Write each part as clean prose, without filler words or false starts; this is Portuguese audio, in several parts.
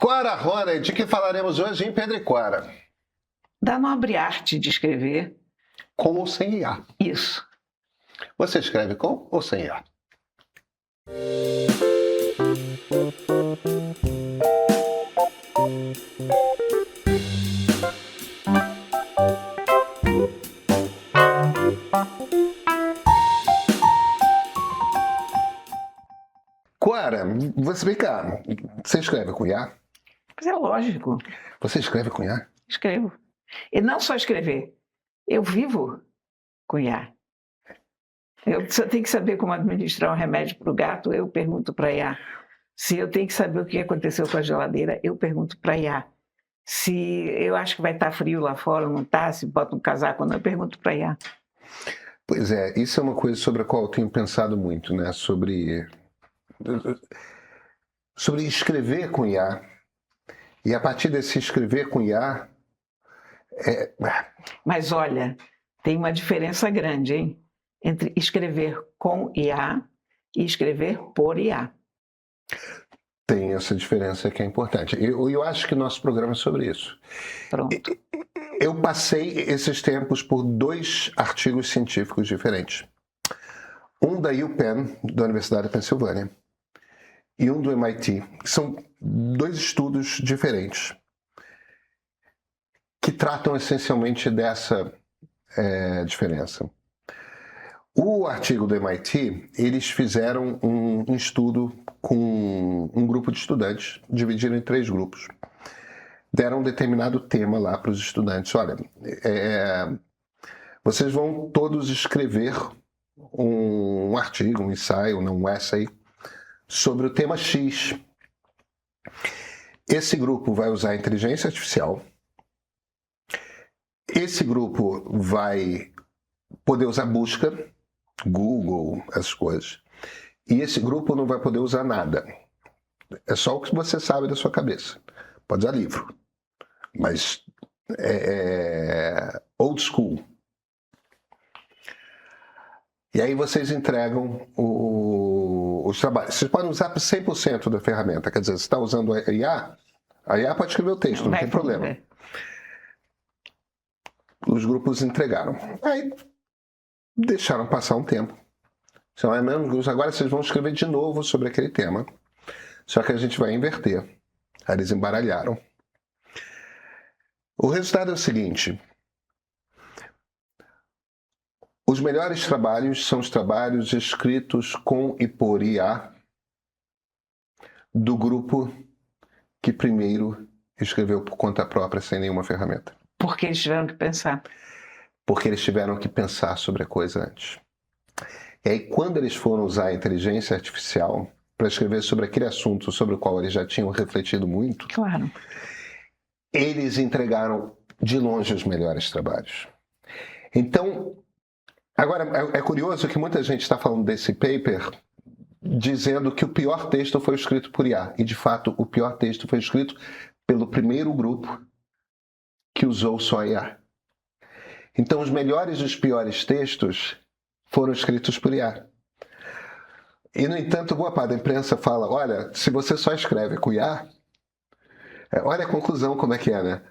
Cora Rora, de que falaremos hoje em Pedro e Cora? Da nobre arte de escrever. Com ou sem IA? Isso. Você escreve com ou sem IA? Cora, você vem cá. Você escreve com IA? Mas é lógico. Você escreve com IA? Escrevo. E não só escrever. Eu vivo com IA. Se eu tenho que saber como administrar um remédio para o gato, eu pergunto para a IA. Se eu tenho que saber o que aconteceu com a geladeira, eu pergunto para a IA. Se eu acho que vai estar frio lá fora, não está, se bota um casaco, não, eu pergunto para a IA. Pois é, isso é uma coisa sobre a qual eu tenho pensado muito, né? Sobre escrever com IA. E a partir desse escrever com IA... Mas olha, tem uma diferença grande, hein? Entre escrever com IA e escrever por IA. Tem essa diferença que é importante. Eu acho que o nosso programa é sobre isso. Pronto. Eu passei esses tempos por 2 artigos científicos diferentes. Um da UPenn, da Universidade da Pensilvânia, e um do MIT. São 2 estudos diferentes que tratam essencialmente dessa diferença. O artigo do MIT, eles fizeram um estudo com um grupo de estudantes, dividiram em 3 grupos. Deram um determinado tema lá para os estudantes. Olha, vocês vão todos escrever um artigo, um ensaio, um essay, sobre o tema X. Esse grupo vai usar inteligência artificial. Esse grupo vai poder usar busca, Google, essas coisas. E esse grupo não vai poder usar nada. É só o que você sabe da sua cabeça. Pode usar livro, mas é old school. E aí vocês entregam os trabalhos. Vocês podem usar 100% da ferramenta. Quer dizer, você está usando a IA pode escrever o texto, não tem problema. Os grupos entregaram. Aí deixaram passar um tempo. Agora vocês vão escrever de novo sobre aquele tema. Só que a gente vai inverter. Aí eles embaralharam. O resultado é o seguinte. Os melhores trabalhos são os trabalhos escritos com e por IA do grupo que primeiro escreveu por conta própria, sem nenhuma ferramenta. Porque eles tiveram que pensar. Porque eles tiveram que pensar sobre a coisa antes. E aí, quando eles foram usar a inteligência artificial para escrever sobre aquele assunto sobre o qual eles já tinham refletido muito, Claro. Eles entregaram de longe os melhores trabalhos. Então, agora, é curioso que muita gente está falando desse paper dizendo que o pior texto foi escrito por IA. E, de fato, o pior texto foi escrito pelo primeiro grupo que usou só IA. Então, os melhores e os piores textos foram escritos por IA. E, no entanto, boa parte da imprensa fala, olha, se você só escreve com IA, olha a conclusão como é que é, né?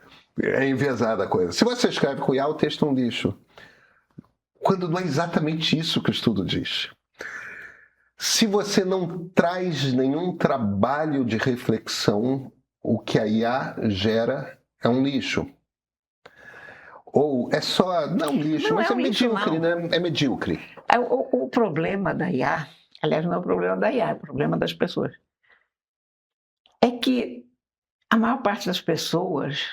É enviesada a coisa. Se você escreve com IA, o texto é um lixo. Quando não é exatamente isso que o estudo diz. Se você não traz nenhum trabalho de reflexão, o que a IA gera é um lixo. Ou é só, não lixo, Não mas é um lixo, medíocre, não. né? É medíocre. O problema da IA, aliás, não é o problema da IA, é o problema das pessoas. É que a maior parte das pessoas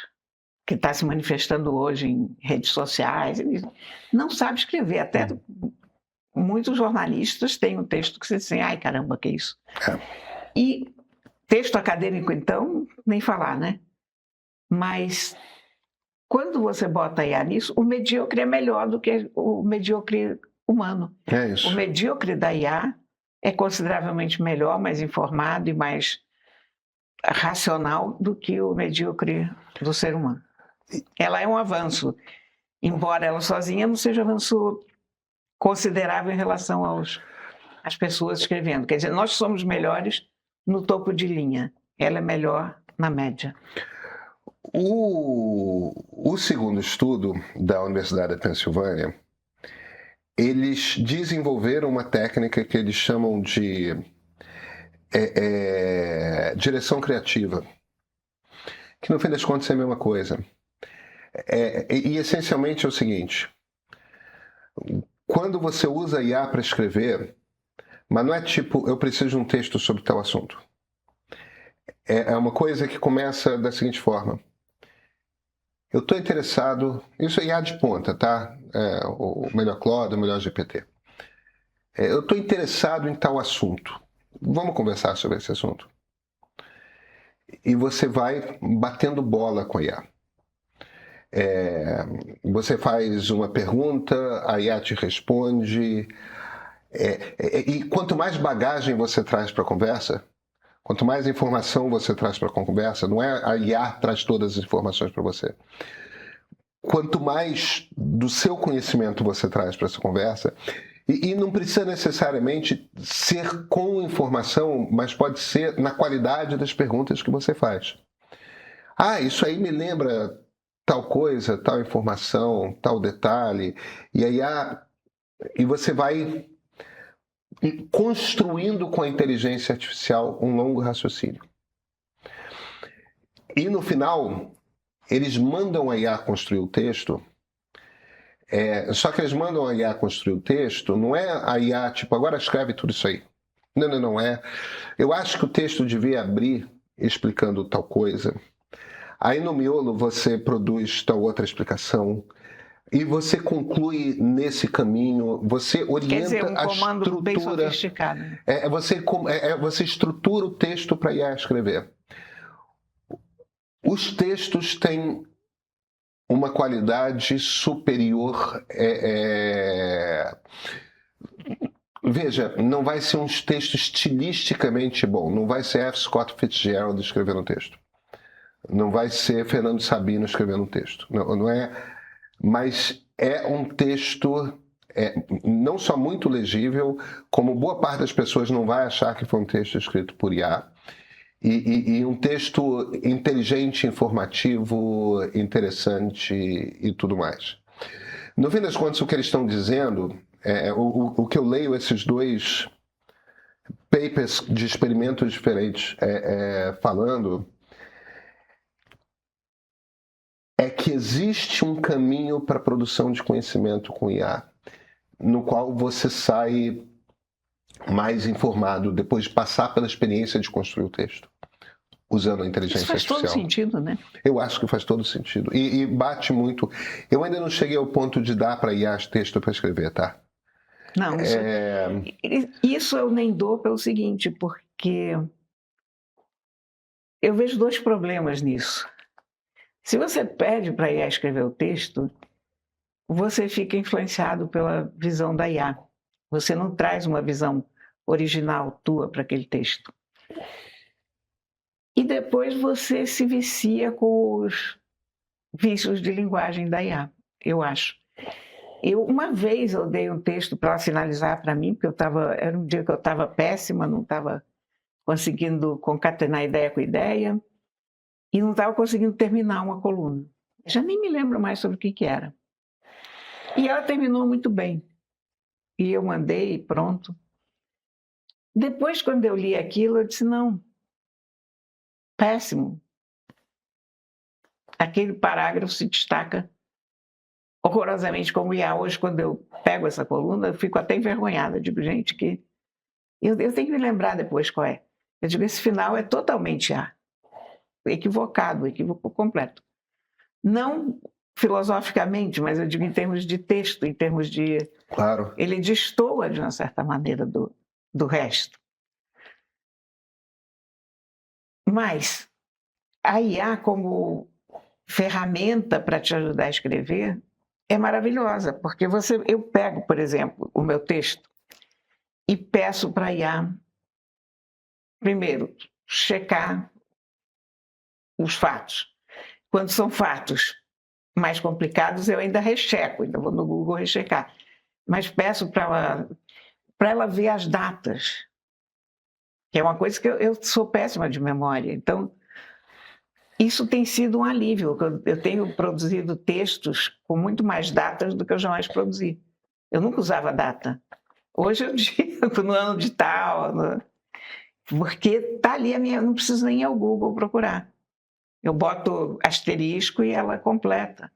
que está se manifestando hoje em redes sociais não sabe escrever. Até muitos jornalistas têm um texto que você diz assim, ai caramba, que isso? E texto acadêmico, então, nem falar, né? Mas quando você bota IA nisso, o medíocre é melhor do que o medíocre humano. É isso. O medíocre da IA é consideravelmente melhor, mais informado e mais racional do que o medíocre do ser humano. Ela é um avanço, embora ela sozinha não seja um avanço considerável em relação às pessoas escrevendo. Quer dizer, nós somos melhores no topo de linha. Ela é melhor na média. O segundo estudo da Universidade da Pensilvânia, eles desenvolveram uma técnica que eles chamam de direção criativa, que no fim das contas é a mesma coisa. E essencialmente é o seguinte: quando você usa IA para escrever, mas não é tipo, eu preciso de um texto sobre tal assunto. É uma coisa que começa da seguinte forma: eu estou interessado, isso é IA de ponta, tá? O melhor Claude, o melhor GPT. Eu estou interessado em tal assunto. Vamos conversar sobre esse assunto. E você vai batendo bola com a IA. Você faz uma pergunta, a IA te responde. E quanto mais bagagem você traz para a conversa, quanto mais informação você traz para a conversa, não é a IA traz todas as informações para você. Quanto mais do seu conhecimento você traz para essa conversa, e não precisa necessariamente ser com informação, mas pode ser na qualidade das perguntas que você faz. Isso aí me lembra tal coisa, tal informação, tal detalhe, e você vai construindo com a inteligência artificial um longo raciocínio. E no final, eles mandam a IA construir o texto, só que eles mandam a IA construir o texto, não é a IA tipo, agora escreve tudo isso aí. Não é. Eu acho que o texto devia abrir explicando tal coisa. Aí no miolo você produz tal outra explicação. E você conclui nesse caminho, você orienta. Quer dizer, a comando estrutura. Bem sofisticado. Você estrutura o texto para IA escrever. Os textos têm uma qualidade superior. Veja, não vai ser um texto estilisticamente bom, não vai ser F. Scott Fitzgerald escrevendo um texto, não vai ser Fernando Sabino escrevendo um texto, não é, mas é um texto não só muito legível, como boa parte das pessoas não vai achar que foi um texto escrito por IA, e um texto inteligente, informativo, interessante e tudo mais. No fim das contas, o que eles estão dizendo, o que eu leio esses dois papers de experimentos diferentes falando, é que existe um caminho para a produção de conhecimento com IA, no qual você sai mais informado depois de passar pela experiência de construir o texto, usando a inteligência artificial. Isso faz todo sentido, né? Eu acho que faz todo sentido. E bate muito. Eu ainda não cheguei ao ponto de dar para IA texto para escrever, tá? Não, isso eu nem dou pelo seguinte, porque eu vejo dois problemas nisso. Se você pede para a IA escrever o texto, você fica influenciado pela visão da IA. Você não traz uma visão original tua para aquele texto. E depois você se vicia com os vícios de linguagem da IA, eu acho. Uma vez eu dei um texto para ela finalizar para mim, porque era um dia que eu estava péssima, não estava conseguindo concatenar ideia com ideia, e não estava conseguindo terminar uma coluna. Já nem me lembro mais sobre o que era. E ela terminou muito bem. E eu mandei, pronto. Depois, quando eu li aquilo, eu disse, não, péssimo. Aquele parágrafo se destaca horrorosamente como IA. Hoje, quando eu pego essa coluna, eu fico até envergonhada. Eu digo, gente, que eu tenho que me lembrar depois qual é. Eu digo, esse final é totalmente IA. Equivocado, equívoco completo. Não filosoficamente, mas eu digo em termos de texto, em termos de... Claro. Ele destoa, de uma certa maneira, do resto. Mas a IA, como ferramenta para te ajudar a escrever, é maravilhosa, porque eu pego, por exemplo, o meu texto e peço para a IA, primeiro, checar os fatos. Quando são fatos mais complicados, eu ainda recheco, ainda vou no Google rechecar. Mas peço para ela ver as datas, que é uma coisa que eu sou péssima de memória. Então, isso tem sido um alívio. Eu tenho produzido textos com muito mais datas do que eu jamais produzi. Eu nunca usava data. Hoje eu digo no ano de tal, porque está ali a minha, não preciso nem ir ao Google procurar. Eu boto asterisco e ela completa.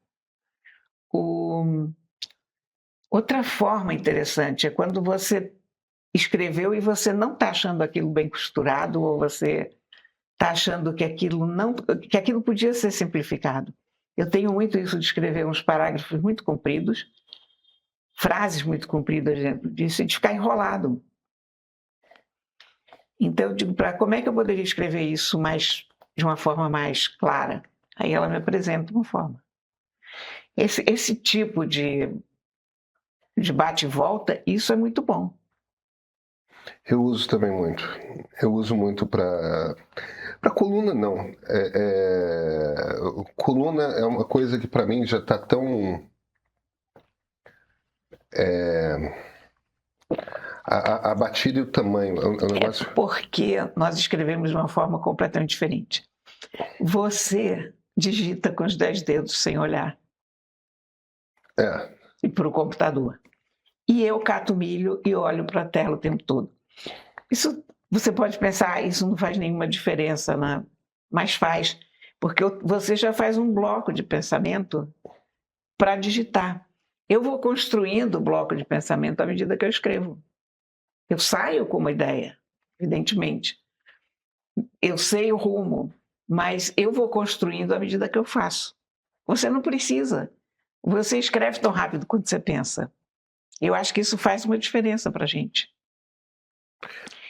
Outra forma interessante é quando você escreveu e você não está achando aquilo bem costurado, ou você está achando que aquilo podia ser simplificado. Eu tenho muito isso de escrever uns parágrafos muito compridos, frases muito compridas dentro disso, e de ficar enrolado. Então eu digo para ela, como é que eu poderia escrever isso de uma forma mais clara? Aí ela me apresenta uma forma. Esse tipo de bate e volta, isso é muito bom. Eu uso também muito. Eu uso muito para coluna, não. Coluna é uma coisa que para mim já está tão... A batida e o tamanho é um negócio... É porque nós escrevemos de uma forma completamente diferente. Você digita com os 10 dedos sem olhar. E para o computador. E eu cato milho e olho para a tela o tempo todo. Isso, você pode pensar, isso não faz nenhuma diferença, né? Mas faz, porque você já faz um bloco de pensamento para digitar. Eu vou construindo o bloco de pensamento à medida que eu escrevo. Eu saio com uma ideia, evidentemente. Eu sei o rumo, mas eu vou construindo à medida que eu faço. Você não precisa. Você escreve tão rápido quanto você pensa. Eu acho que isso faz uma diferença para a gente.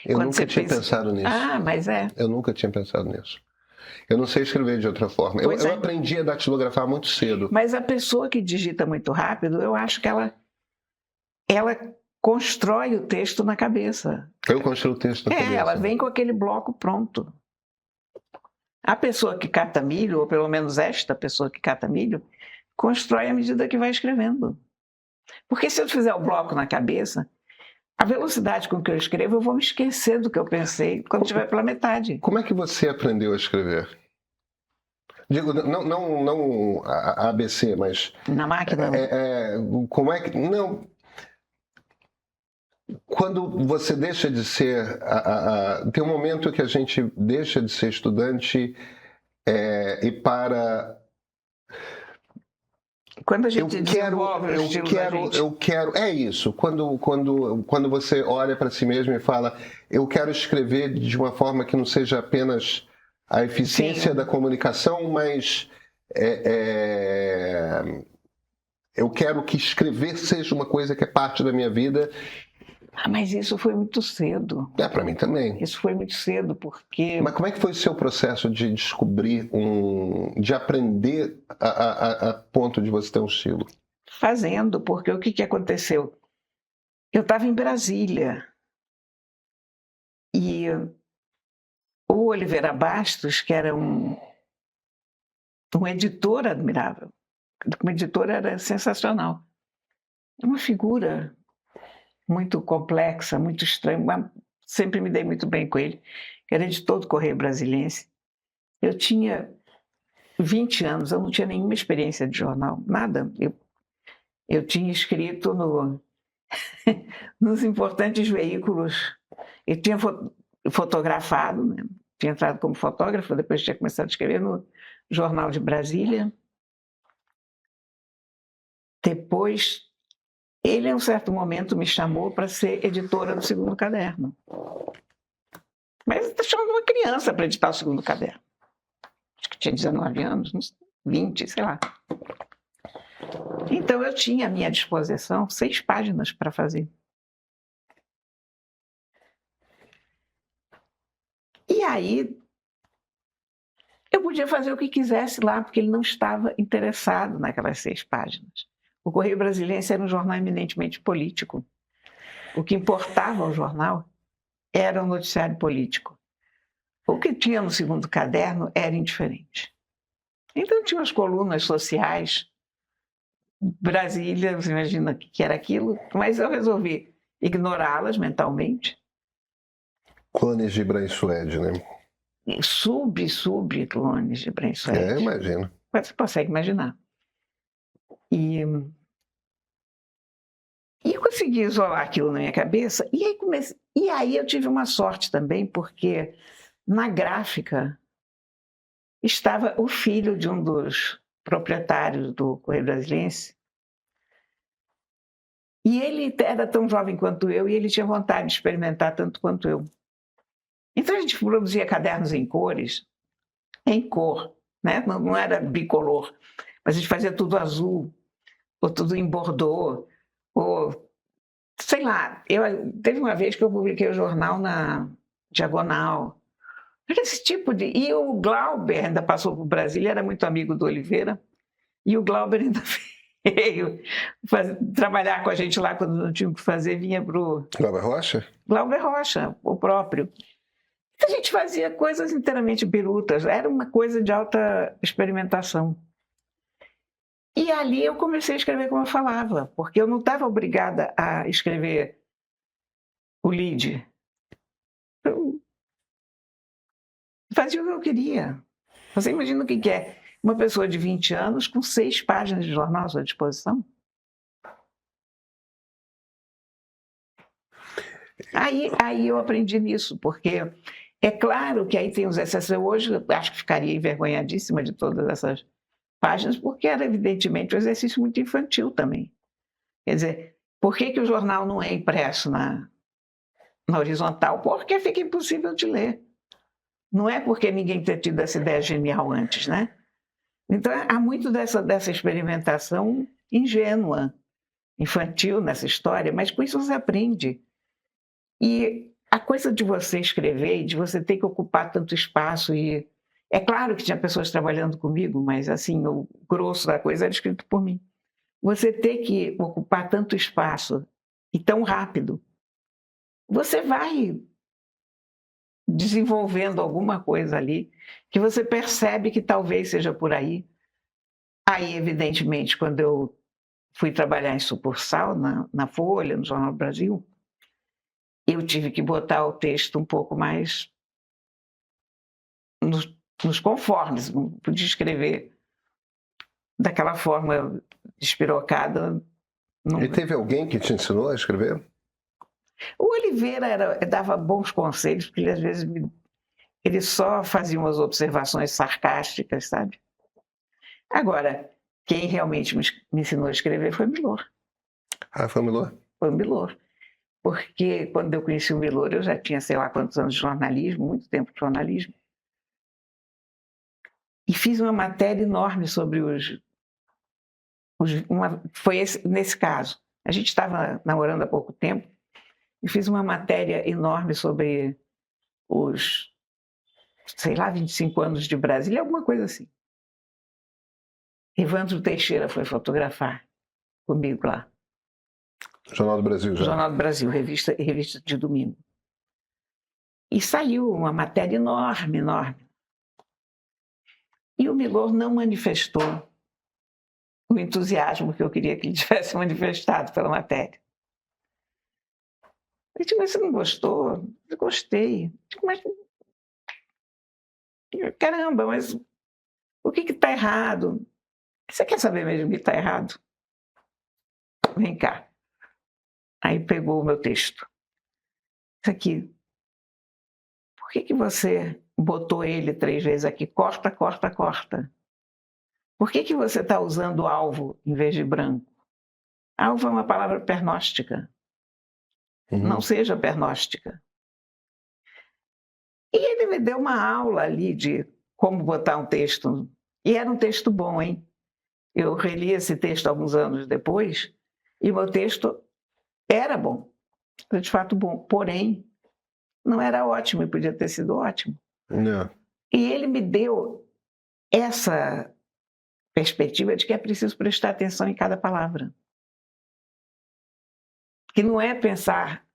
Eu nunca tinha pensado nisso. Ah, mas é. Eu nunca tinha pensado nisso. Eu não sei escrever de outra forma. Eu aprendi a datilografar muito cedo. Mas a pessoa que digita muito rápido, eu acho que ela constrói o texto na cabeça. Eu construo o texto na cabeça. Ela vem com aquele bloco pronto. A pessoa que cata milho, ou pelo menos esta pessoa que cata milho, constrói à medida que vai escrevendo. Porque se eu fizer o bloco na cabeça, a velocidade com que eu escrevo, eu vou me esquecer do que eu pensei quando estiver pela metade. Como é que você aprendeu a escrever? Digo, não a ABC, mas... Na máquina? Como é que... Não. Quando você deixa de ser... tem um momento que a gente deixa de ser estudante e para... Quando a gente desenvolve o estilo da gente. Eu quero... É isso. Quando você olha para si mesmo e fala, eu quero escrever de uma forma que não seja apenas a eficiência da comunicação, mas eu quero que escrever seja uma coisa que é parte da minha vida. Mas isso foi muito cedo. Para mim também. Isso foi muito cedo, porque... Mas como é que foi o seu processo de descobrir, de aprender a ponto de você ter um estilo? Fazendo, porque o que aconteceu? Eu estava em Brasília e o Oliveira Bastos, que era um editor admirável, como editor era sensacional. Uma figura muito complexa, muito estranha, mas sempre me dei muito bem com ele. Era editor do Correio Brasiliense. Eu tinha 20 anos, eu não tinha nenhuma experiência de jornal, nada. Eu tinha escrito nos importantes veículos, eu tinha fotografado, né? Tinha entrado como fotógrafo, depois tinha começado a escrever no Jornal de Brasília. Depois, ele, em um certo momento, me chamou para ser editora do Segundo Caderno. Mas está chamando uma criança para editar o Segundo Caderno. Acho que tinha 19 anos, uns 20, sei lá. Então, eu tinha à minha disposição 6 páginas para fazer. E aí, eu podia fazer o que quisesse lá, porque ele não estava interessado naquelas 6 páginas. O Correio Brasiliense era um jornal eminentemente político. O que importava ao jornal era o noticiário político. O que tinha no Segundo Caderno era indiferente. Então, tinha as colunas sociais. Brasília, você imagina o que era aquilo, mas eu resolvi ignorá-las mentalmente. Clones de Gibran e Suede, né? sub-clones de Brainsuet. Imagino. Você consegue imaginar. E eu consegui isolar aquilo na minha cabeça, e aí eu tive uma sorte também, porque na gráfica estava o filho de um dos proprietários do Correio Brasiliense, e ele era tão jovem quanto eu, e ele tinha vontade de experimentar tanto quanto eu. Então a gente produzia cadernos em cores, em cor, né? Não era bicolor, mas a gente fazia tudo azul, ou tudo em bordô, ou sei lá. Teve uma vez que eu publiquei o jornal na Diagonal. Era esse tipo de... E o Glauber ainda passou por Brasília, era muito amigo do Oliveira, e o Glauber ainda veio trabalhar com a gente lá quando não tinha o que fazer, vinha para o... Glauber Rocha? Glauber Rocha, o próprio. A gente fazia coisas inteiramente birutas, era uma coisa de alta experimentação. E ali eu comecei a escrever como eu falava, porque eu não estava obrigada a escrever o lead. Eu fazia o que eu queria. Você imagina o que é uma pessoa de 20 anos com 6 páginas de jornal à sua disposição? Aí eu aprendi nisso, porque é claro que aí tem os excessos. Eu hoje acho que ficaria envergonhadíssima de todas essas páginas, porque era evidentemente um exercício muito infantil também. Quer dizer, por que o jornal não é impresso na horizontal? Porque fica impossível de ler. Não é porque ninguém tenha tido essa ideia genial antes, né? Então, há muito dessa experimentação ingênua, infantil nessa história, mas com isso você aprende. E a coisa de você escrever e de você ter que ocupar tanto espaço, e é claro que tinha pessoas trabalhando comigo, mas assim, o grosso da coisa era escrito por mim. Você ter que ocupar tanto espaço e tão rápido, você vai desenvolvendo alguma coisa ali que você percebe que talvez seja por aí. Aí, evidentemente, quando eu fui trabalhar em sucursal, na Folha, no Jornal do Brasil, eu tive que botar o texto um pouco mais nos conformes, não podia escrever daquela forma despirocada. E teve alguém que te ensinou a escrever? O Oliveira dava bons conselhos, porque ele às vezes ele só fazia umas observações sarcásticas, sabe? Agora, quem realmente me ensinou a escrever foi o Milor. Ah, foi o Milor? Foi o Milor. Porque quando eu conheci o Milor, eu já tinha sei lá quantos anos de jornalismo, muito tempo de jornalismo. E fiz uma matéria enorme sobre foi nesse caso. A gente estava namorando há pouco tempo e fiz uma matéria enorme sobre os, sei lá, 25 anos de Brasília, alguma coisa assim. Evandro Teixeira foi fotografar comigo lá. Jornal do Brasil já. Jornal do Brasil, revista de domingo. E saiu uma matéria enorme, enorme. E o Milor não manifestou o entusiasmo que eu queria que ele tivesse manifestado pela matéria. Eu disse, mas você não gostou? Eu gostei. Eu digo, mas caramba, mas o que está errado? Você quer saber mesmo o que está errado? Vem cá. Aí pegou o meu texto. Isso aqui. Por que você botou ele 3 vezes aqui? Corta, corta, corta. Por que você está usando alvo em vez de branco? Alvo é uma palavra pernóstica. Não seja pernóstica. E ele me deu uma aula ali de como botar um texto. E era um texto bom, hein? Eu reli esse texto alguns anos depois e o meu texto era bom. Era de fato bom. Porém, não era ótimo e podia ter sido ótimo. Não. E ele me deu essa perspectiva de que é preciso prestar atenção em cada palavra. Que não é pensar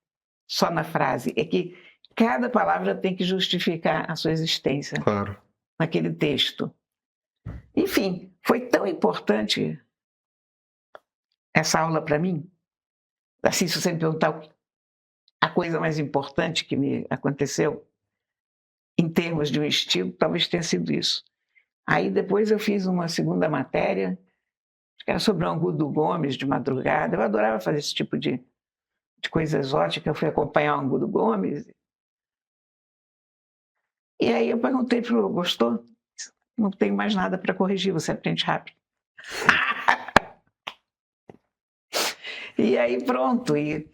só na frase, é que cada palavra tem que justificar a sua existência. Claro. Naquele texto. Enfim, foi tão importante essa aula para mim. Assim, se você me perguntar a coisa mais importante que me aconteceu, em termos de um estilo, talvez tenha sido isso. Aí depois eu fiz uma segunda matéria, que era sobre o Angu do Gomes, de madrugada. Eu adorava fazer esse tipo de coisa exótica. Eu fui acompanhar o Angu do Gomes. E aí eu perguntei para o gostou? Não tenho mais nada para corrigir, você aprende rápido. E aí pronto. E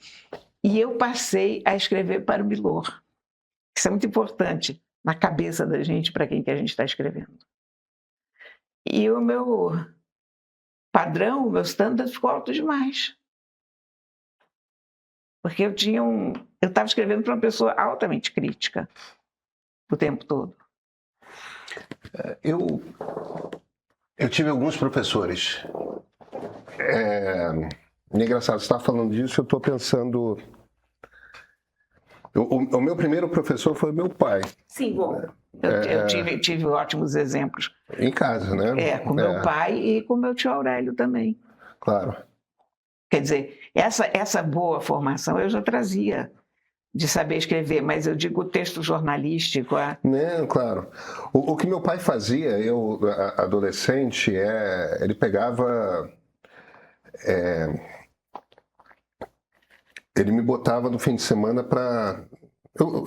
eu passei a escrever para o Milor. Isso é muito importante na cabeça da gente, para quem que a gente está escrevendo. E o meu padrão, o meu standard ficou alto demais. Porque eu estava escrevendo para uma pessoa altamente crítica o tempo todo. Eu tive alguns professores. É engraçado, você está falando disso, eu estou pensando... O meu primeiro professor foi meu pai. Sim, bom. Eu tive ótimos exemplos. Em casa, né? Com meu pai e com meu tio Aurélio também. Claro. Quer dizer, essa boa formação eu já trazia de saber escrever, mas eu digo o texto jornalístico. Não, claro. O que meu pai fazia, eu, adolescente, ele pegava... ele me botava no fim de semana para...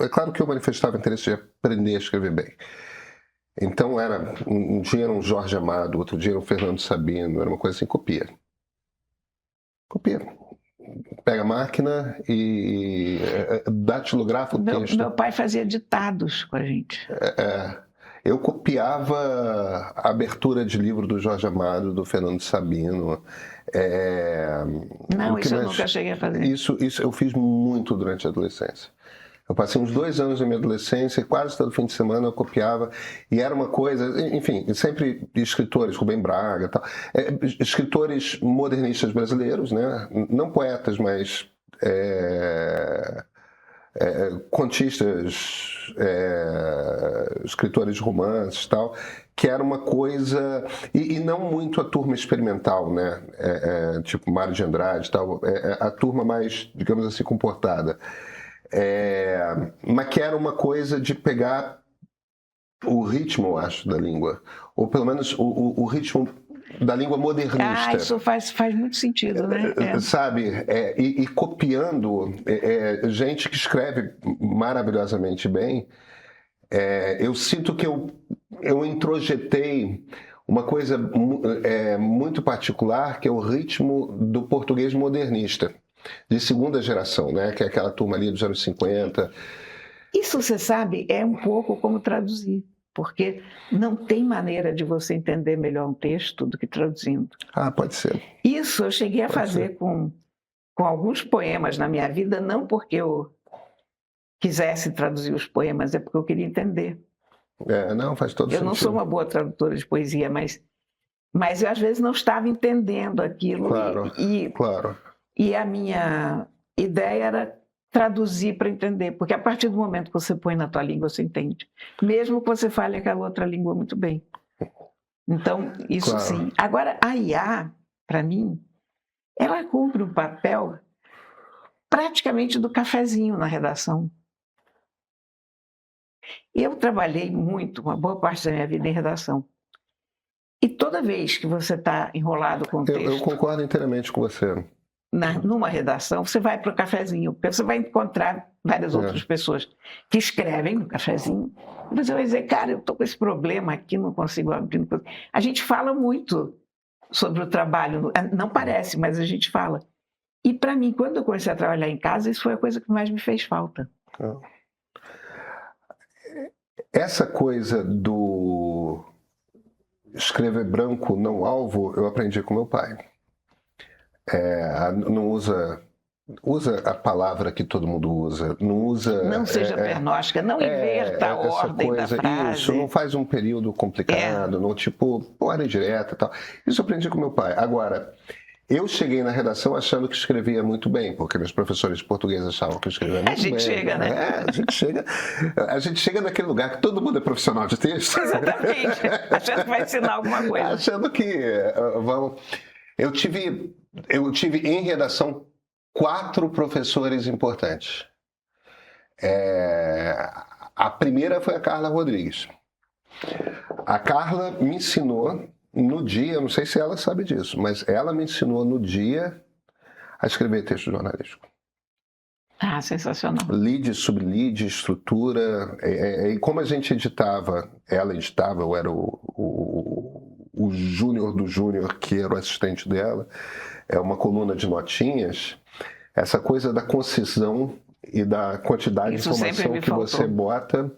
É claro que eu manifestava interesse de aprender a escrever bem. Então um dia era um Jorge Amado, outro dia era um Fernando Sabino, era uma coisa assim, copia. Pega a máquina e datilografa o texto. Meu pai fazia ditados com a gente. Eu copiava a abertura de livro do Jorge Amado, do Fernando Sabino. Não, isso eu nunca cheguei a fazer. Isso eu fiz muito durante a adolescência. Eu passei uns 2 anos da minha adolescência e quase todo fim de semana eu copiava. E era uma coisa, enfim, sempre escritores, Rubem Braga e tal. Escritores modernistas brasileiros, né? Não poetas, mas contistas, escritores de romances e tal, que era uma coisa... E não muito a turma experimental, né? Tipo Mário de Andrade e tal. A turma mais, digamos assim, comportada. Mas que era uma coisa de pegar o ritmo, eu acho, da língua. Ou pelo menos o ritmo da língua modernista. Isso faz muito sentido, né? Sabe? E copiando gente que escreve maravilhosamente bem. Eu sinto que eu introjetei uma coisa muito particular, que é o ritmo do português modernista. De segunda geração, né? Que é aquela turma ali dos anos 50. Isso, você sabe, é um pouco como traduzir, porque não tem maneira de você entender melhor um texto do que traduzindo. Pode ser. Isso eu cheguei a fazer com alguns poemas na minha vida, não porque eu quisesse traduzir os poemas, é porque eu queria entender. Não, faz todo sentido. Eu não sou uma boa tradutora de poesia, mas eu às vezes não estava entendendo aquilo. Claro, claro. E a minha ideia era traduzir para entender, porque a partir do momento que você põe na tua língua, você entende. Mesmo que você fale aquela outra língua muito bem. Então, isso claro. Sim. Agora, a IA, para mim, ela cumpre um papel praticamente do cafezinho na redação. Eu trabalhei muito, uma boa parte da minha vida em redação. E toda vez que você está enrolado com o texto... Eu concordo inteiramente com você. Numa redação, você vai para o cafezinho, porque você vai encontrar várias outras pessoas que escrevem no cafezinho, e você vai dizer, cara, eu estou com esse problema aqui, não consigo abrir. A gente fala muito sobre o trabalho, não parece, mas a gente fala. E para mim, quando eu comecei a trabalhar em casa, isso foi a coisa que mais me fez falta. Essa coisa do escrever branco não alvo, eu aprendi com meu pai. Não usa a palavra que todo mundo usa, não seja pernóstica, não inverta a ordem da frase. Isso, não faz um período complicado, não tipo, ordem direta e tal. Isso eu aprendi com meu pai. Agora, eu cheguei na redação achando que escrevia muito bem, porque meus professores de português achavam que eu escrevia muito bem. A gente chega, né? A gente chega naquele lugar que todo mundo é profissional de texto. Exatamente, achando que vai ensinar alguma coisa. Achando que vamos... Eu tive em redação 4 professores importantes. A primeira foi a Carla Rodrigues. A Carla me ensinou no dia, eu não sei se ela sabe disso, mas ela me ensinou no dia a escrever texto jornalístico. Ah, sensacional. Lead, sublead, estrutura. E como a gente editava, ela editava, eu era o júnior do júnior, que era o assistente dela, é uma coluna de notinhas, essa coisa da concisão e da quantidade Isso de informação sempre me que você faltou. bota.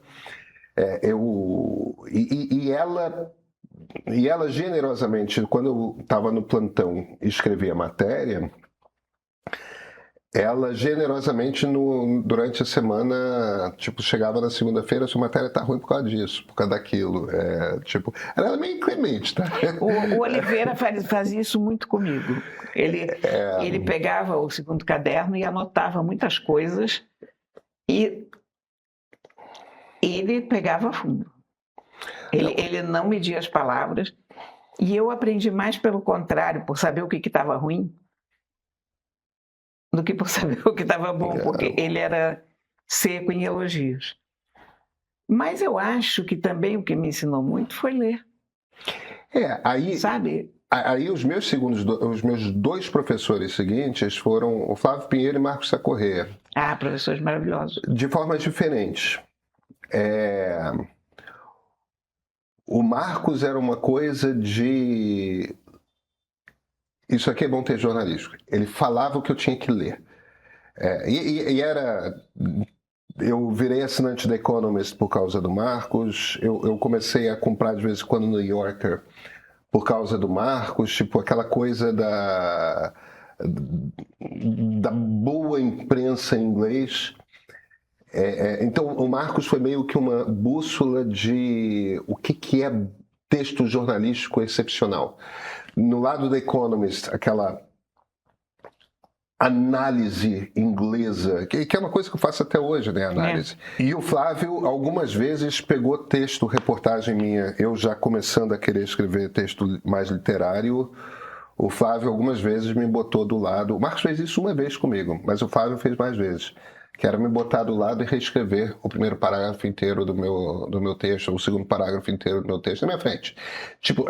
E ela generosamente, quando eu estava no plantão e escrevia matéria, ela generosamente durante a semana, tipo, chegava na segunda-feira, sua matéria tá ruim por causa disso, por causa daquilo. Tipo, ela era meio inclemente, tá? O Oliveira fazia isso muito comigo. Ele pegava o segundo caderno e anotava muitas coisas e ele pegava fundo. Ele não media as palavras e eu aprendi mais pelo contrário, por saber o que estava ruim, do que por saber o que estava bom, porque ele era seco em elogios. Mas eu acho que também o que me ensinou muito foi ler, Aí sabe? os meus dois professores seguintes foram o Flávio Pinheiro e Marcos Sacorrêa, Ah, professores maravilhosos. de formas diferentes. O Marcos era uma coisa de... Isso aqui é bom ter jornalístico. Ele falava o que eu tinha que ler. Eu virei assinante da Economist por causa do Marcos. Eu comecei a comprar de vez em quando no New Yorker por causa do Marcos. Tipo, aquela coisa da boa imprensa em inglês. Então, o Marcos foi meio que uma bússola de o que é texto jornalístico excepcional. No lado da Economist, aquela análise inglesa, que é uma coisa que eu faço até hoje, né, análise. E o Flávio, algumas vezes, pegou texto, reportagem minha, eu já começando a querer escrever texto mais literário, o Flávio algumas vezes me botou do lado. O Marcos fez isso uma vez comigo, mas o Flávio fez mais vezes. Que era me botar do lado e reescrever o primeiro parágrafo inteiro do meu texto, ou o segundo parágrafo inteiro do meu texto na minha frente. Tipo,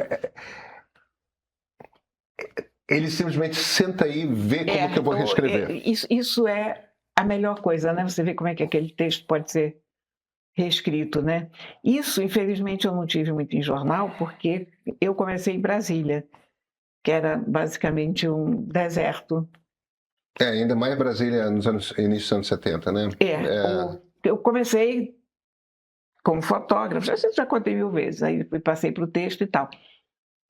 ele simplesmente senta aí e vê como que eu vou reescrever. Isso é a melhor coisa, né? Você vê como é que aquele texto pode ser reescrito, né? Isso, infelizmente, eu não tive muito em jornal, porque eu comecei em Brasília, que era basicamente um deserto. Ainda mais Brasília início dos anos 70, né? Eu comecei como fotógrafo, já contei 1000 vezes, aí passei para o texto e tal.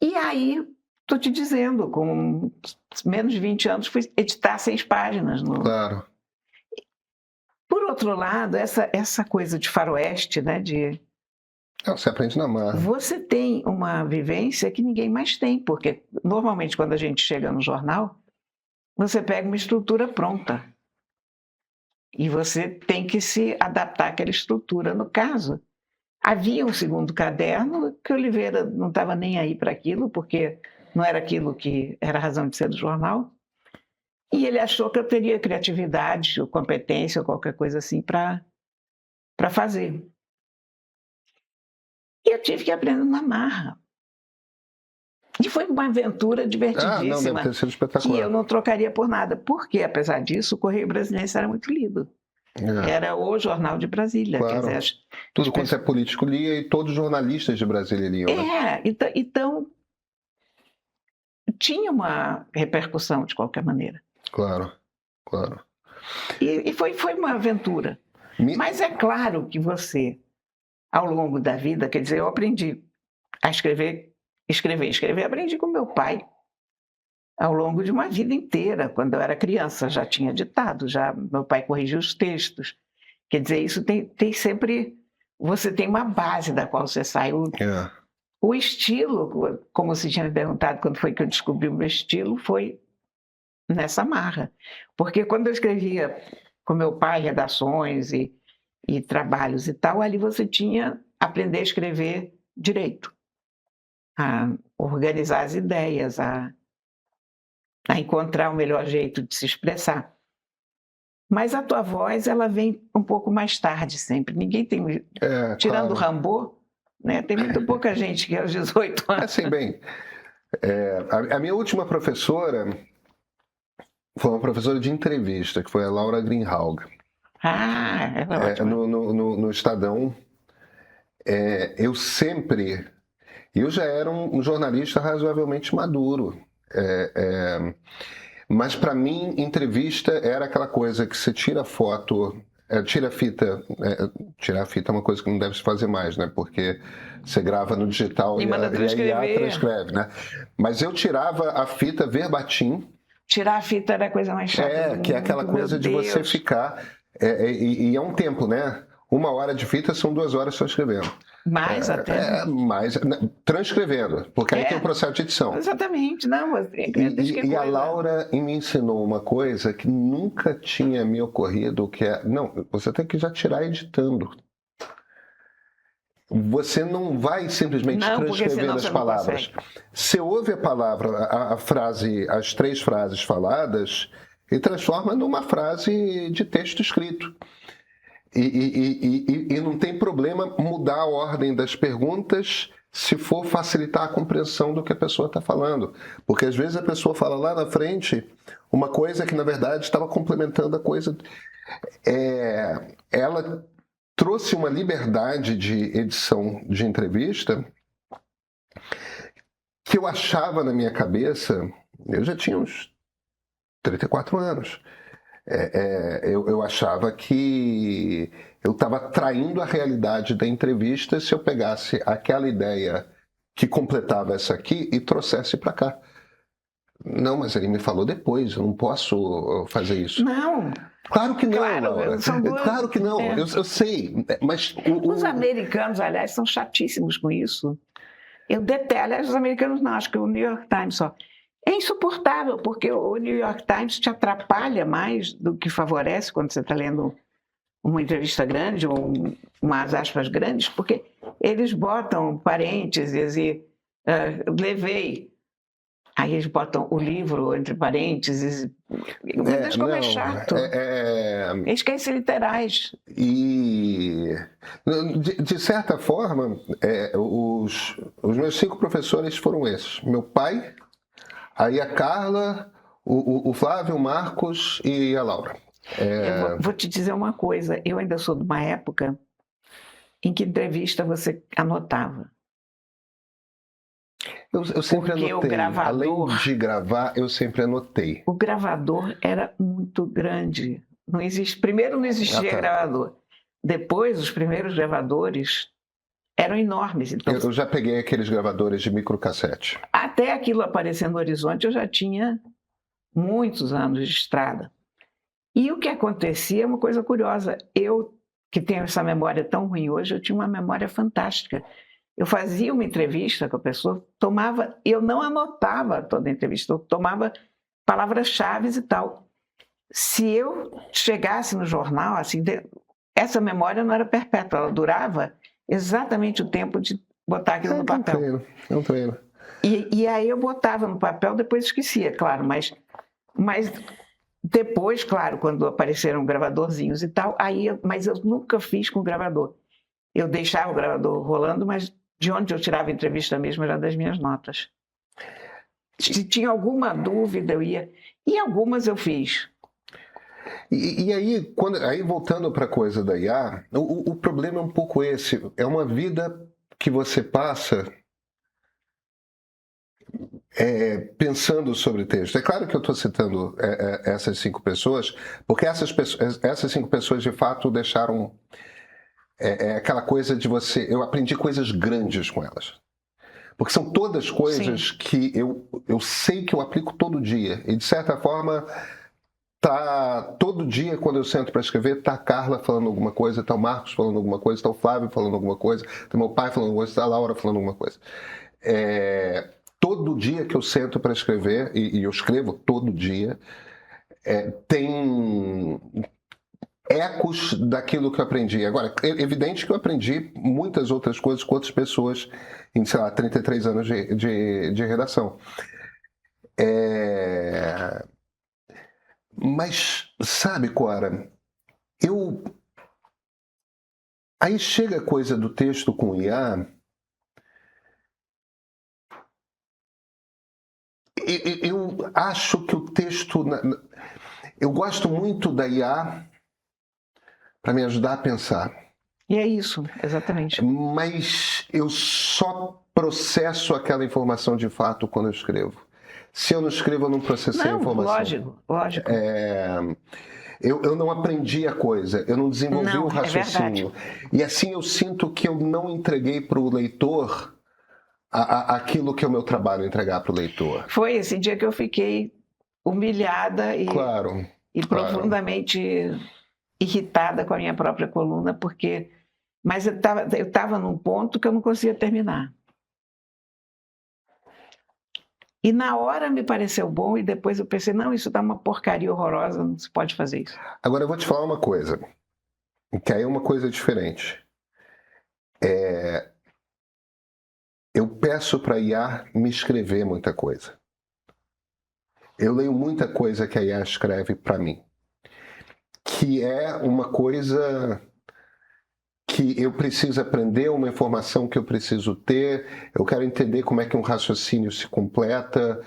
E aí, estou te dizendo, com menos de 20 anos, fui editar 6 páginas. Claro. Por outro lado, essa coisa de faroeste, né, Você aprende na marra. Você tem uma vivência que ninguém mais tem, porque normalmente quando a gente chega no jornal, você pega uma estrutura pronta e você tem que se adaptar àquela estrutura. No caso, havia um segundo caderno que Oliveira não estava nem aí para aquilo, porque não era aquilo que era a razão de ser do jornal, e ele achou que eu teria criatividade ou competência ou qualquer coisa assim para fazer. E eu tive que aprender na marra. E foi uma aventura divertidíssima, deve ter sido espetacular. que eu não trocaria por nada, porque, apesar disso, o Correio Brasiliense era muito lido. Era o jornal de Brasília. Claro. Quer dizer, tudo quanto é político lia e todos os jornalistas de Brasília liam. Então tinha uma repercussão de qualquer maneira. Claro. E foi uma aventura. Mas é claro que você, ao longo da vida, quer dizer, eu aprendi a escrever, aprendi com meu pai ao longo de uma vida inteira. Quando eu era criança, já tinha ditado, meu pai corrigia os textos. Quer dizer, isso tem sempre... Você tem uma base da qual você sai. O estilo, como você tinha me perguntado quando foi que eu descobri o meu estilo, foi nessa marra. Porque quando eu escrevia com meu pai redações e trabalhos e tal, ali você tinha aprender a escrever direito, a organizar as ideias, a encontrar o melhor jeito de se expressar. Mas a tua voz, ela vem um pouco mais tarde sempre. Ninguém tem... Tirando o claro. Rambo, né? Tem muito pouca gente que aos 18 anos... Assim, bem, a minha última professora foi uma professora de entrevista, que foi a Laura Greenhalgh. Ela é ótima. No Estadão. Eu já era um jornalista razoavelmente maduro. Mas para mim, entrevista era aquela coisa que você tira foto, tira a fita. Tirar a fita é uma coisa que não deve se fazer mais, né? Porque você grava no digital E e manda a IA transcrever. transcreve, né? Mas eu tirava a fita verbatim. Tirar a fita era a coisa mais chata do Que é aquela mundo, coisa meu de você Deus. ficar. E é um tempo, né? 1 hora de fita são 2 horas só escrevendo. Mais até. Mais transcrevendo, porque aí tem o processo de edição. Exatamente, não. E a Laura me ensinou uma coisa que nunca tinha me ocorrido, que é, não, você tem que já tirar editando. Você não vai simplesmente transcrevendo as palavras. Você ouve a palavra, a frase, as 3 frases faladas e transforma numa frase de texto escrito. E não tem problema mudar a ordem das perguntas se for facilitar a compreensão do que a pessoa está falando. Porque às vezes a pessoa fala lá na frente uma coisa que na verdade estava complementando a coisa. Ela trouxe uma liberdade de edição de entrevista que eu achava na minha cabeça, eu já tinha uns 34 anos. Eu achava que eu estava traindo a realidade da entrevista se eu pegasse aquela ideia que completava essa aqui e trouxesse para cá. Não, mas ele me falou depois, eu não posso fazer isso. Não. Claro que não, Claro, Laura. são duas... Claro que não, eu sei. Mas Os americanos, aliás, são chatíssimos com isso. Eu detesto, aliás, os americanos não, acho que o New York Times só. É insuportável, porque o New York Times te atrapalha mais do que favorece quando você está lendo uma entrevista grande ou umas aspas grandes, porque eles botam parênteses e levei. Aí eles botam o livro entre parênteses. Meu Deus, como é chato. Eles querem ser literais. E, de certa forma, os meus 5 professores foram esses. Meu pai, aí a Carla, o Flávio, o Marcos e a Laura. Eu vou te dizer uma coisa. Eu ainda sou de uma época em que entrevista você anotava. Eu sempre Porque anotei. o gravador, além de gravar, eu sempre anotei. O gravador era muito grande. Primeiro não existia gravador. Depois, os primeiros gravadores eram enormes. Então, eu já peguei aqueles gravadores de microcassete. Até aquilo aparecer no horizonte, eu já tinha muitos anos de estrada. E o que acontecia é uma coisa curiosa. Eu, que tenho essa memória tão ruim hoje, eu tinha uma memória fantástica. Eu fazia uma entrevista com a pessoa, eu não anotava toda a entrevista, eu tomava palavras-chave e tal. Se eu chegasse no jornal, assim, essa memória não era perpétua, ela durava exatamente o tempo de botar aquilo no papel. É um treino. E aí eu botava no papel, depois esquecia, claro, mas depois, claro, quando apareceram gravadorzinhos e tal, mas eu nunca fiz com gravador. Eu deixava o gravador rolando, mas de onde eu tirava a entrevista mesmo era das minhas notas. Se tinha alguma dúvida, eu ia. E algumas eu fiz. E aí, voltando para a coisa da IA, o problema é um pouco esse. É uma vida que você passa pensando sobre texto. É claro que eu estou citando essas 5 pessoas, porque essas 5 pessoas, de fato, deixaram... aquela coisa de você... Eu aprendi coisas grandes com elas. Porque são todas coisas Sim. que eu sei que eu aplico todo dia. E, de certa forma, todo dia, quando eu sento para escrever, tá a Carla falando alguma coisa, tá o Marcos falando alguma coisa, tá o Flávio falando alguma coisa, tá meu pai falando alguma coisa, tá a Laura falando alguma coisa. Todo dia que eu sento para escrever, e eu escrevo todo dia, tem ecos daquilo que eu aprendi. Agora, é evidente que eu aprendi muitas outras coisas com outras pessoas em, sei lá, 33 anos de redação. Mas, sabe, Cora, Aí chega a coisa do texto com IA. Eu acho que o texto... Eu gosto muito da IA para me ajudar a pensar. E é isso, exatamente. Mas eu só processo aquela informação de fato quando eu escrevo. Se eu não escrevo, eu não processei a informação. Lógico. Eu não aprendi a coisa, eu não desenvolvi o raciocínio. E assim eu sinto que eu não entreguei para o leitor aquilo que é o meu trabalho entregar para o leitor. Foi esse dia que eu fiquei humilhada e profundamente irritada com a minha própria coluna, mas eu estava num ponto que eu não conseguia terminar. E na hora me pareceu bom e depois eu pensei, não, isso dá uma porcaria horrorosa, não se pode fazer isso. Agora eu vou te falar uma coisa, que aí é uma coisa diferente. Eu peço para a IA me escrever muita coisa. Eu leio muita coisa que a IA escreve para mim, que é uma coisa que eu preciso aprender, uma informação que eu preciso ter, eu quero entender como é que um raciocínio se completa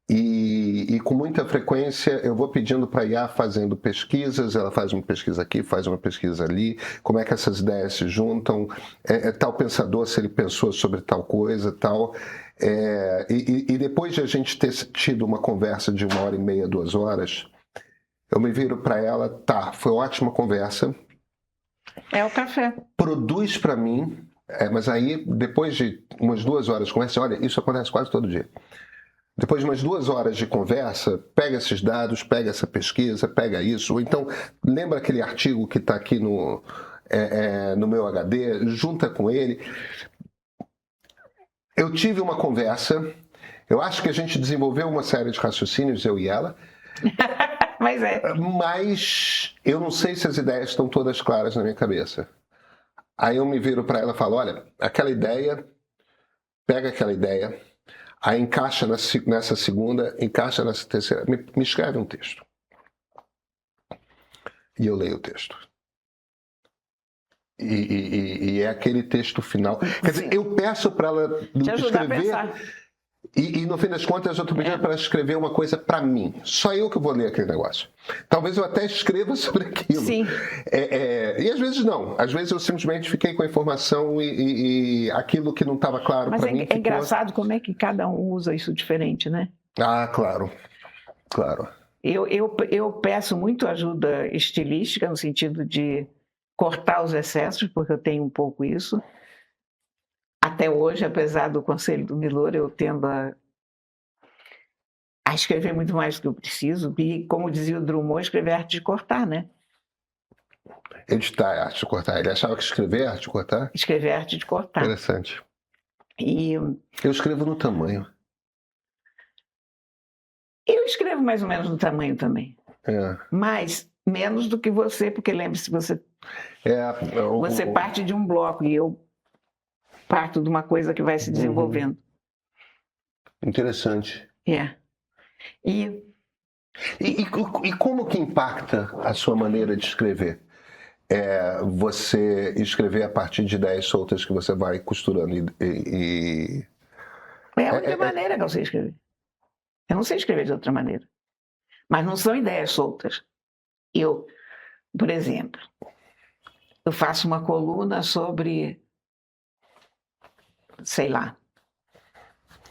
e com muita frequência eu vou pedindo para a IA fazendo pesquisas, ela faz uma pesquisa aqui, faz uma pesquisa ali, como é que essas ideias se juntam, tal pensador se ele pensou sobre tal coisa, tal... E depois de a gente ter tido uma conversa de 1h30, 2 horas, eu me viro para ela, tá, foi ótima conversa. É o café. Produz para mim, mas aí depois de umas 2 horas de conversa, olha, isso acontece quase todo dia. Depois de umas 2 horas de conversa, pega esses dados, pega essa pesquisa, pega isso, ou então lembra aquele artigo que está aqui no meu HD, junta com ele. Eu tive uma conversa, eu acho que a gente desenvolveu uma série de raciocínios, eu e ela. Mas eu não sei se as ideias estão todas claras na minha cabeça. Aí eu me viro para ela e falo, olha, aquela ideia, pega aquela ideia, aí encaixa nessa segunda, encaixa nessa terceira, me escreve um texto. E eu leio o texto. E é aquele texto final. Quer dizer, eu peço para ela escrever... E no fim das contas eu estou pedindo para ela escrever uma coisa para mim. Só eu que vou ler aquele negócio. Talvez eu até escreva sobre aquilo. Sim. E às vezes não. Às vezes eu simplesmente fiquei com a informação e aquilo que não estava claro para mim. Mas é engraçado como é que cada um usa isso diferente, né? Ah, claro. Eu peço muito ajuda estilística, no sentido de cortar os excessos, porque eu tenho um pouco isso. Até hoje, apesar do conselho do Milor, eu tendo a escrever muito mais do que eu preciso. E, como dizia o Drummond, escrever é arte de cortar, né? Editar é arte de cortar. Ele achava que escrever é arte de cortar? Escrever é arte de cortar. Interessante. E eu escrevo no tamanho. Eu escrevo mais ou menos no tamanho também. Mas menos do que você, porque lembre-se, você parte de um bloco e eu parto de uma coisa que vai se desenvolvendo. Interessante. E como que impacta a sua maneira de escrever? Você escrever a partir de ideias soltas que você vai costurando É a única maneira que eu sei escrever. Eu não sei escrever de outra maneira. Mas não são ideias soltas. Por exemplo, eu faço uma coluna sobre, sei lá,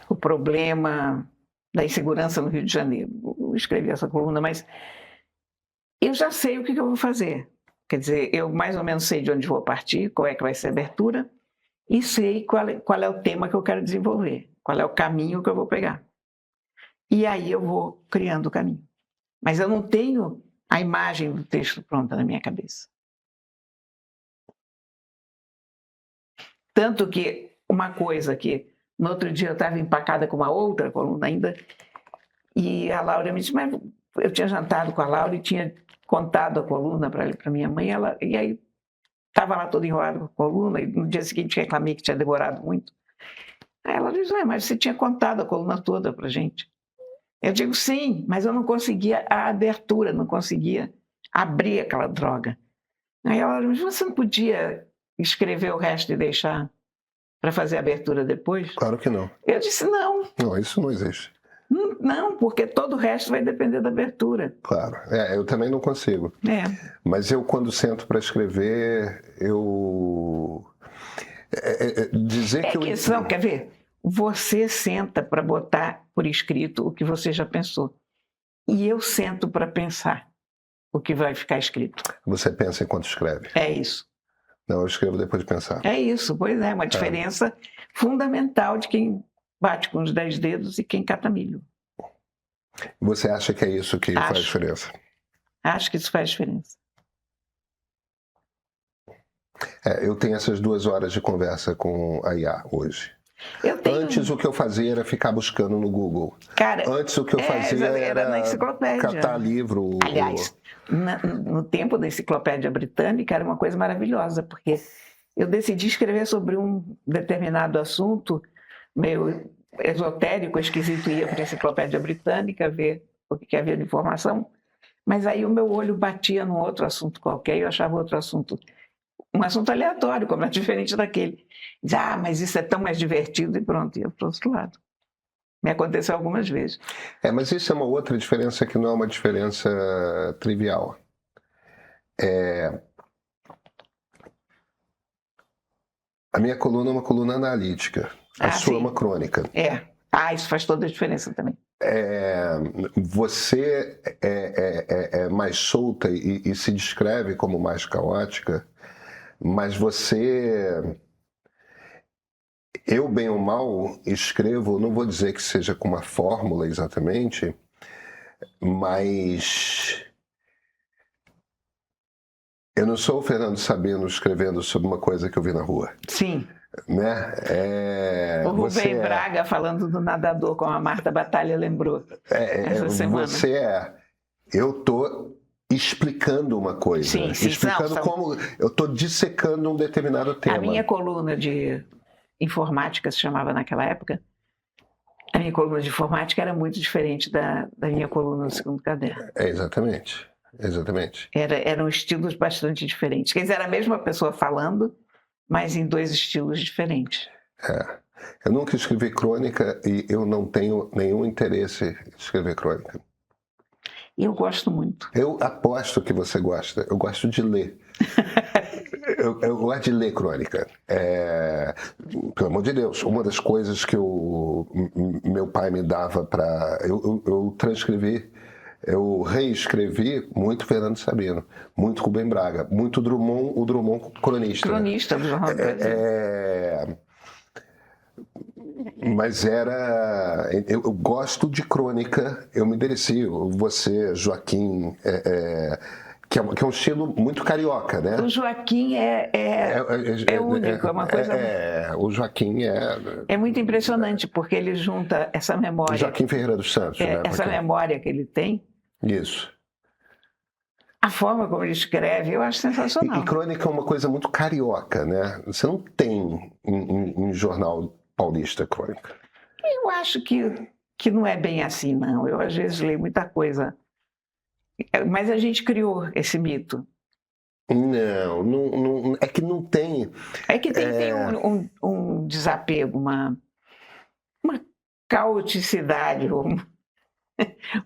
o problema da insegurança no Rio de Janeiro. Eu escrevi essa coluna, mas eu já sei o que eu vou fazer. Quer dizer, eu mais ou menos sei de onde vou partir, qual é que vai ser a abertura, e sei qual é o tema que eu quero desenvolver, qual é o caminho que eu vou pegar. E aí eu vou criando o caminho. Mas eu não tenho a imagem do texto pronta na minha cabeça. Tanto que uma coisa que no outro dia eu estava empacada com uma outra coluna ainda, e a Laura me disse, mas eu tinha jantado com a Laura e tinha contado a coluna para minha mãe, e aí estava lá toda enrolada com a coluna, e no dia seguinte reclamei que tinha demorado muito. Aí ela disse, mas você tinha contado a coluna toda para a gente. Eu digo, sim, mas eu não conseguia a abertura, não conseguia abrir aquela droga. Aí ela disse, mas você não podia escrever o resto e deixar para fazer a abertura depois? Claro que não. Eu disse, não, Não, isso não existe. não, porque todo o resto vai depender da abertura. Claro. Eu também não consigo. Mas eu, quando sento para escrever, eu... dizer que eu... questão, quer ver? Você senta para botar por escrito o que você já pensou. E eu sento para pensar o que vai ficar escrito. Você pensa enquanto escreve? É isso. Não, eu escrevo depois de pensar. É isso, pois é, uma diferença fundamental de quem bate com os 10 dedos e quem cata milho. Você acha que é isso que faz diferença? Acho que isso faz diferença. Eu tenho essas 2 horas de conversa com a IA hoje. Antes o que eu fazia era ficar buscando no Google. Cara, antes o que eu fazia era na enciclopédia. Catar livro. Aliás, no tempo da enciclopédia britânica era uma coisa maravilhosa, porque eu decidi escrever sobre um determinado assunto meio esotérico, esquisito, ia para a enciclopédia britânica ver o que havia de informação, mas aí o meu olho batia num outro assunto qualquer e eu achava outro assunto, um assunto aleatório, como é diferente daquele. Mas isso é tão mais divertido, e pronto, ia para o outro lado. Me aconteceu algumas vezes. Mas isso é uma outra diferença que não é uma diferença trivial. A minha coluna é uma coluna analítica, a sua é uma crônica. Isso faz toda a diferença também. Você é mais solta e se descreve como mais caótica, mas você... Eu, bem ou mal, escrevo, não vou dizer que seja com uma fórmula exatamente, mas eu não sou o Fernando Sabino escrevendo sobre uma coisa que eu vi na rua. Sim. Né? O Rubem Braga falando do nadador, como a Marta Batalha lembrou essa semana. Eu estou explicando uma coisa. Sim, explicando como... Eu estou dissecando um determinado tema. A minha coluna de informática, se chamava naquela época, a minha coluna de informática era muito diferente da minha coluna no segundo caderno. Exatamente. Eram estilos bastante diferentes. Quer dizer, era a mesma pessoa falando, mas em 2 estilos diferentes. Eu nunca escrevi crônica e eu não tenho nenhum interesse em escrever crônica. Eu gosto muito. Eu aposto que você gosta. Eu gosto de ler. Eu gosto de ler crônica. Pelo amor de Deus, uma das coisas que meu pai me dava para... Eu transcrevi, eu reescrevi muito Fernando Sabino, muito Rubem Braga, muito Drummond, o Drummond cronista. Cronista do Jornal do Brasil. Mas eu gosto de crônica, eu me delicio. Você, Joaquim, que é um estilo muito carioca, né? O Joaquim é único, é uma coisa... O Joaquim é muito impressionante, porque ele junta essa memória... Joaquim Ferreira dos Santos, né? Essa memória que ele tem... Isso. A forma como ele escreve, eu acho sensacional. E crônica é uma coisa muito carioca, né? Você não tem em jornal paulista crônica. Eu acho que não é bem assim, não. Eu, às vezes, leio muita coisa. Mas a gente criou esse mito. Não, é que não tem... É que tem um desapego, uma caoticidade,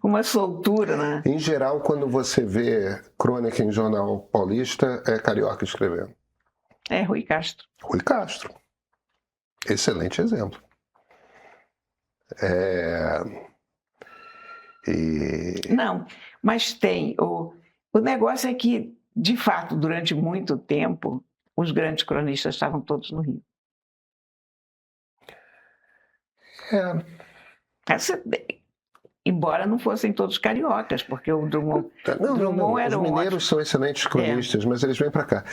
uma soltura, né? Em geral, quando você vê crônica em jornal paulista, é carioca escrevendo. É Rui Castro. Rui Castro. Excelente exemplo. Não, mas tem. O negócio é que, de fato, durante muito tempo, os grandes cronistas estavam todos no Rio. Embora não fossem todos cariocas, porque o Drummond, era os mineiros são excelentes cronistas, mas eles vêm para cá.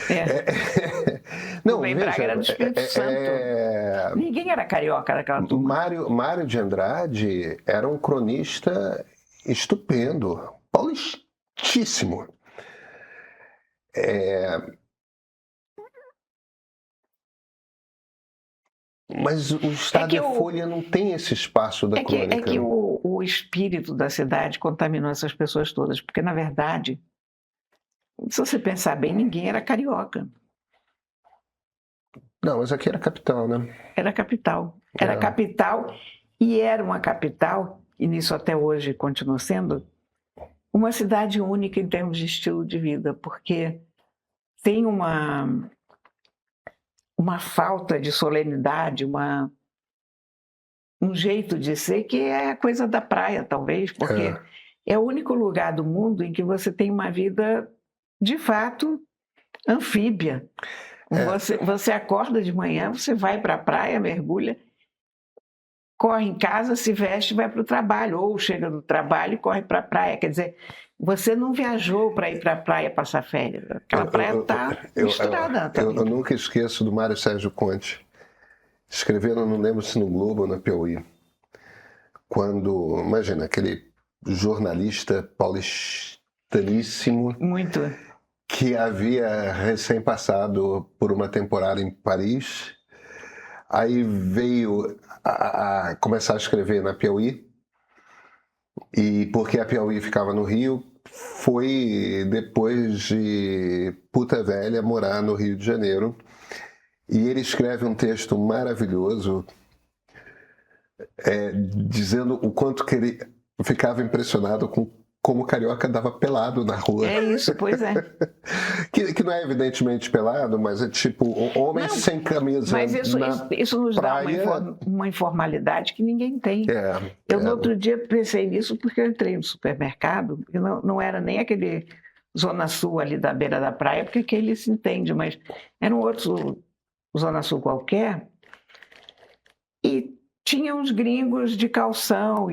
Não, o Braga era do Espírito Santo. Ninguém era carioca naquela turma. Mário de Andrade era um cronista estupendo, paulistíssimo. Mas o Estado e a Folha não tem esse espaço da crônica. É que o espírito da cidade contaminou essas pessoas todas, porque, na verdade, Se você pensar bem, ninguém era carioca. Não, mas aqui era capital, né? Era capital. Era capital e era uma capital, e nisso até hoje continua sendo, uma cidade única em termos de estilo de vida, porque tem uma falta de solenidade, um jeito de ser que é a coisa da praia, talvez, porque é o único lugar do mundo em que você tem uma vida, de fato, anfíbia. Você acorda de manhã, você vai para a praia, mergulha, corre em casa, se veste e vai para o trabalho, ou chega do trabalho e corre para a praia. Quer dizer, você não viajou para ir para a praia passar férias. Aquela praia está misturada. Eu nunca esqueço do Mário Sérgio Conte, escrevendo, não lembro se no Globo ou na Piauí, quando, imagina, aquele jornalista paulistaníssimo, muito, que havia recém passado por uma temporada em Paris, aí veio a começar a escrever na Piauí, e porque a Piauí ficava no Rio, foi depois de Puta Velha morar no Rio de Janeiro, e ele escreve um texto maravilhoso dizendo o quanto que ele ficava impressionado com como o carioca andava pelado na rua. É isso, pois é. que não é evidentemente pelado, mas é tipo homem sem camisa. Mas isso nos praia. dá uma informalidade que ninguém tem. No outro dia pensei nisso porque eu entrei no supermercado, e não era nem aquele Zona Sul ali da beira da praia, porque aquele se entende, mas era um outro Zona Sul qualquer, e tinha uns gringos de calção,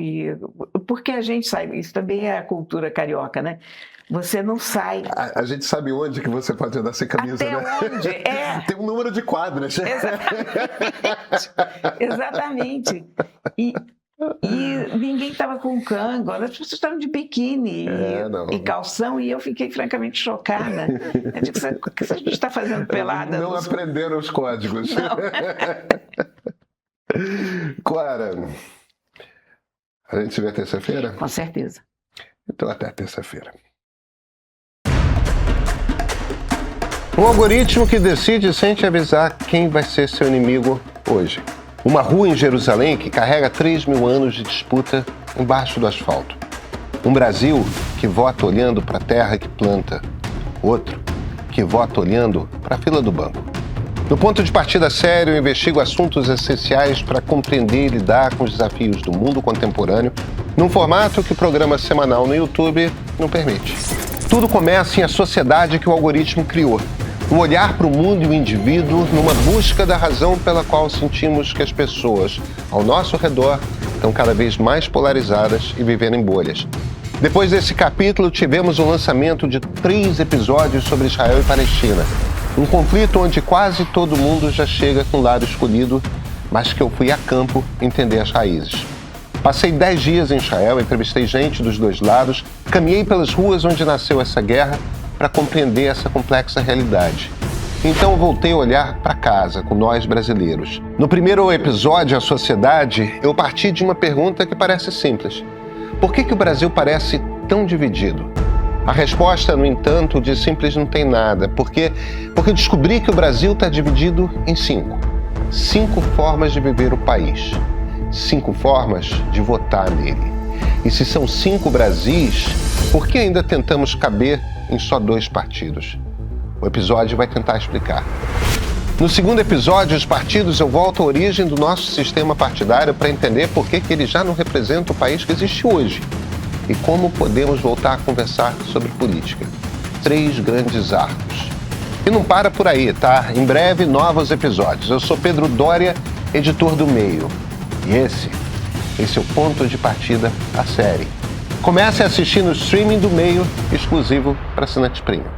porque a gente sai, isso também é a cultura carioca, né? Você não sai. A gente sabe onde que você pode andar sem camisa, até né? Onde? Tem um número de quadras. Exatamente. E ninguém estava com canga, as pessoas estavam de biquíni e calção, e eu fiquei francamente chocada. Eu digo, o que a gente está fazendo pelada? Não aprenderam os códigos. Não. Clara, a gente se vê terça-feira? Com certeza. Então até terça-feira. Um algoritmo que decide sem te avisar quem vai ser seu inimigo hoje. Uma rua em Jerusalém que carrega 3.000 anos de disputa embaixo do asfalto. Um Brasil que vota olhando para a terra que planta. Outro que vota olhando para a fila do banco. No Ponto de Partida Sério, eu investigo assuntos essenciais para compreender e lidar com os desafios do mundo contemporâneo, num formato que o programa semanal no YouTube não permite. Tudo começa em a sociedade que o algoritmo criou. Um olhar para o mundo e o indivíduo numa busca da razão pela qual sentimos que as pessoas ao nosso redor estão cada vez mais polarizadas e vivendo em bolhas. Depois desse capítulo, tivemos o lançamento de 3 episódios sobre Israel e Palestina. Um conflito onde quase todo mundo já chega com o lado escolhido, mas que eu fui a campo entender as raízes. Passei 10 dias em Israel, entrevistei gente dos dois lados, caminhei pelas ruas onde nasceu essa guerra para compreender essa complexa realidade. Então voltei a olhar para casa, com nós brasileiros. No primeiro episódio, A Sociedade, eu parti de uma pergunta que parece simples. Por que o Brasil parece tão dividido? A resposta, no entanto, de simples não tem nada, porque descobri que o Brasil está dividido em 5. 5 formas de viver o país. 5 formas de votar nele. E se são 5 Brasis, por que ainda tentamos caber em só 2 partidos? O episódio vai tentar explicar. No segundo episódio, Os Partidos, eu volto à origem do nosso sistema partidário para entender por que ele já não representa o país que existe hoje. E como podemos voltar a conversar sobre política. 3 grandes arcos. E não para por aí, tá? Em breve, novos episódios. Eu sou Pedro Doria, editor do Meio. E esse é o Ponto de Partida, a série. Comece a assistir no streaming do Meio, exclusivo para assinantes premium.